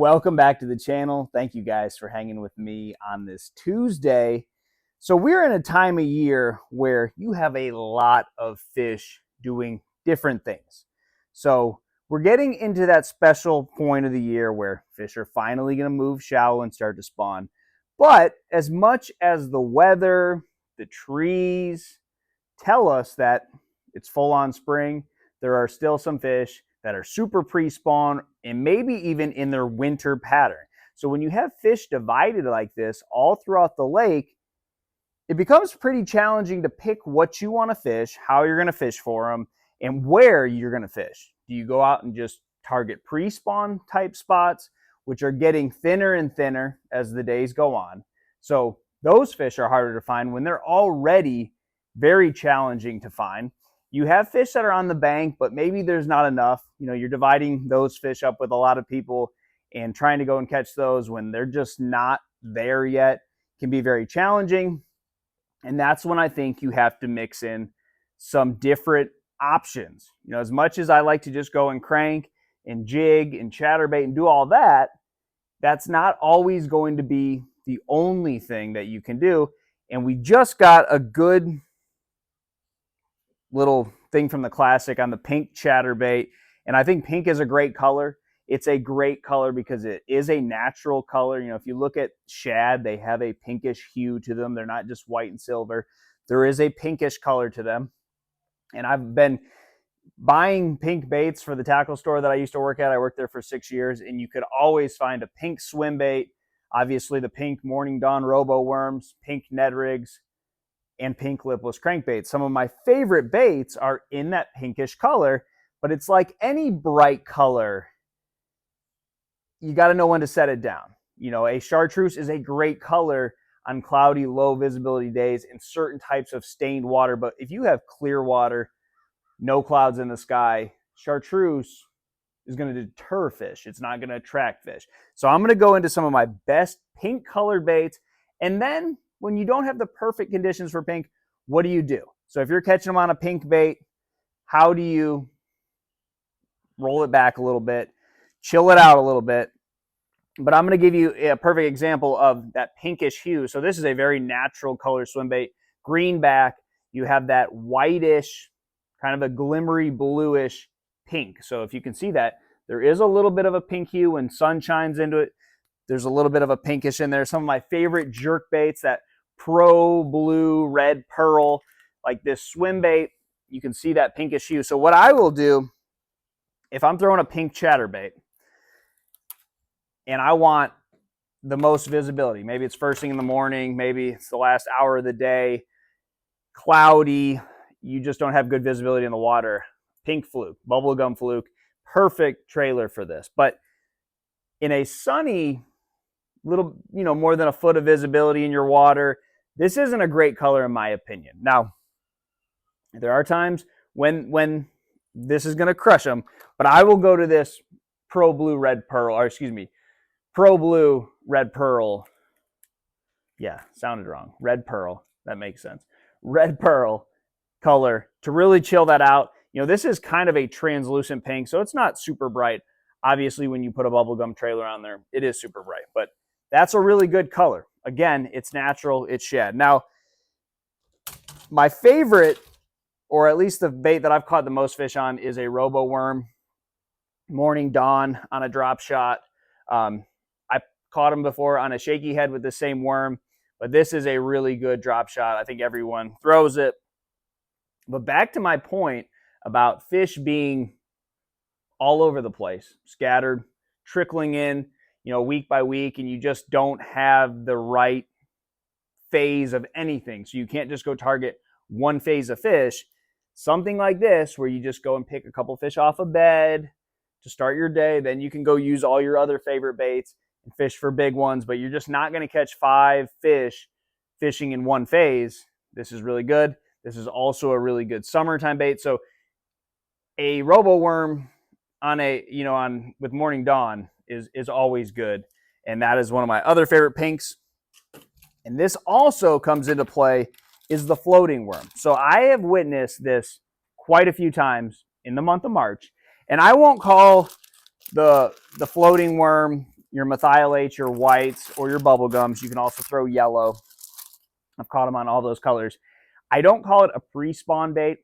Welcome back to the channel. Thank you guys for hanging with me on this Tuesday. So we're in a time of year where you have a lot of fish doing different things. So we're getting into that special point of the year where fish are finally going to move shallow and start to spawn. But as much as the weather, the trees tell us that it's full on spring, there are still some fish that are super pre-spawn and maybe even in their winter pattern. So when you have fish divided like this all throughout the lake, it becomes pretty challenging to pick what you want to fish, how you're going to fish for them, and where you're going to fish. Do you go out and just target pre-spawn type spots, which are getting thinner and thinner as the days go on? So those fish are harder to find when they're already very challenging to find. You have fish that are on the bank, but maybe there's not enough. You know, you're dividing those fish up with a lot of people and trying to go and catch those when they're just not there yet can be very challenging. And that's when I think you have to mix in some different options. You know, as much as I like to just go and crank and jig and chatterbait and do all that, that's not always going to be the only thing that you can do. And we just got a good little thing from the classic on the pink chatterbait, and I think pink is a great color. It's a great color because it is a natural color. You know, if you look at shad, they have a pinkish hue to them. They're not just white and silver. There is a pinkish color to them. And I've been buying pink baits for the tackle store that I used to work at. I worked there for 6 years, and you could always find a pink swim bait, obviously the pink Morning Dawn robo worms, pink Ned rigs, and pink lipless crankbaits. Some of my favorite baits are in that pinkish color, but it's like any bright color, you got to know when to set it down. You know, a chartreuse is a great color on cloudy, low visibility days in certain types of stained water, but if you have clear water, no clouds in the sky, chartreuse is going to deter fish. It's not going to attract fish. So I'm going to go into some of my best pink colored baits, and then when you don't have the perfect conditions for pink, what do? So if you're catching them on a pink bait, how do you roll it back a little bit, chill it out a little bit? But I'm going to give you a perfect example of that pinkish hue. So this is a very natural color swim bait, green back. You have that whitish, kind of a glimmery bluish pink. So if you can see that, there is a little bit of a pink hue when sun shines into it. There's a little bit of a pinkish in there. Some of my favorite jerk baits, that Pro Blue Red Pearl, like this swim bait, you can see that pinkish hue. So what I will do, if I'm throwing a pink chatterbait and I want the most visibility, maybe it's first thing in the morning, maybe it's the last hour of the day, cloudy, you just don't have good visibility in the water, pink fluke, bubblegum fluke, perfect trailer for this. But in a sunny, little, you know, more than a foot of visibility in your water, this isn't a great color in my opinion. Now, there are times when this is going to crush them, but I will go to this Pro Blue Red Pearl, or excuse me, Pro Blue Red Pearl. Yeah, sounded wrong. Red Pearl. That makes sense. Red Pearl color to really chill that out. You know, this is kind of a translucent pink, so it's not super bright. Obviously, when you put a bubblegum trailer on there, it is super bright, but that's a really good color. Again, it's natural, it's shad. Now, my favorite, or at least the bait that I've caught the most fish on, is a robo worm, Morning Dawn on a drop shot. I caught them before on a shaky head with the same worm, but this is a really good drop shot. I think everyone throws it. But back to my point about fish being all over the place, scattered, trickling in, you know, week by week, and you just don't have the right phase of anything. So you can't just go target one phase of fish. Something like this, where you just go and pick a couple fish off a bed to start your day, then you can go use all your other favorite baits and fish for big ones, but you're just not going to catch 5 fish fishing in one phase. This is really good. This is also a really good summertime bait. So a robo worm on a, you know, on with Morning Dawn is always good. And that is one of my other favorite pinks. And this also comes into play is the floating worm. So I have witnessed this quite a few times in the month of March. And I won't call the floating worm your methylates, your whites, or your bubble gums. You can also throw yellow. I've caught them on all those colors. I don't call it a pre-spawn bait.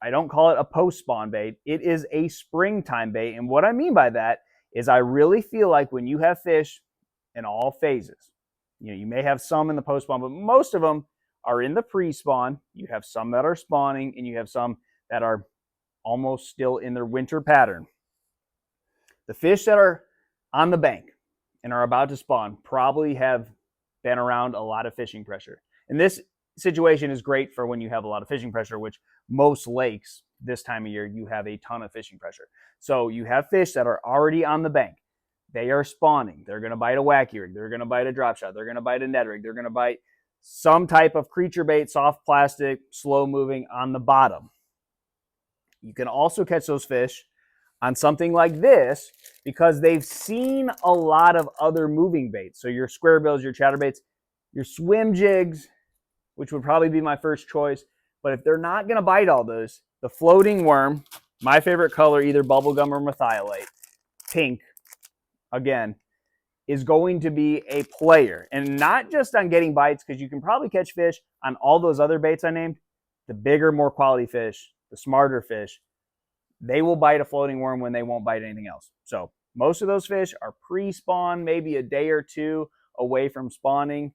I don't call it a post-spawn bait. It is a springtime bait. And what I mean by that is I really feel like when you have fish in all phases, you may have some in the post-spawn, but most of them are in the pre-spawn. You have some that are spawning, and you have some that are almost still in their winter pattern. The fish that are on the bank and are about to spawn probably have been around a lot of fishing pressure. And this situation is great for when you have a lot of fishing pressure, which most lakes this time of year, you have a ton of fishing pressure. So you have fish that are already on the bank. They are spawning. They're going to bite a wacky rig. They're going to bite a drop shot. They're going to bite a Ned rig. They're going to bite some type of creature bait, soft plastic, slow moving on the bottom. You can also catch those fish on something like this because they've seen a lot of other moving baits. So your square bills, your chatterbaits, your swim jigs, which would probably be my first choice. But if they're not going to bite all those, the floating worm, my favorite color, either bubblegum or methylate, pink, again, is going to be a player. And not just on getting bites, because you can probably catch fish on all those other baits I named. The bigger, more quality fish, the smarter fish, they will bite a floating worm when they won't bite anything else. So most of those fish are pre-spawn, maybe a day or two away from spawning.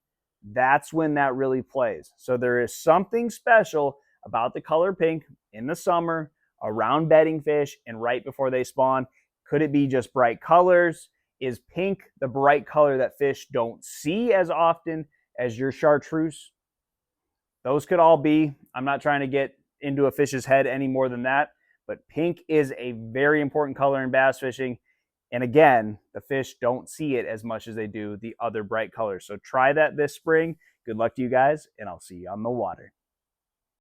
That's when that really plays. So there is something special about the color pink in the summer around bedding fish and right before they spawn. Could it be just bright colors? Is pink the bright color that fish don't see as often as your chartreuse? Those could all be. I'm not trying to get into a fish's head any more than that, but pink is a very important color in bass fishing. And again, the fish don't see it as much as they do the other bright colors. So try that this spring. Good luck to you guys, and I'll see you on the water.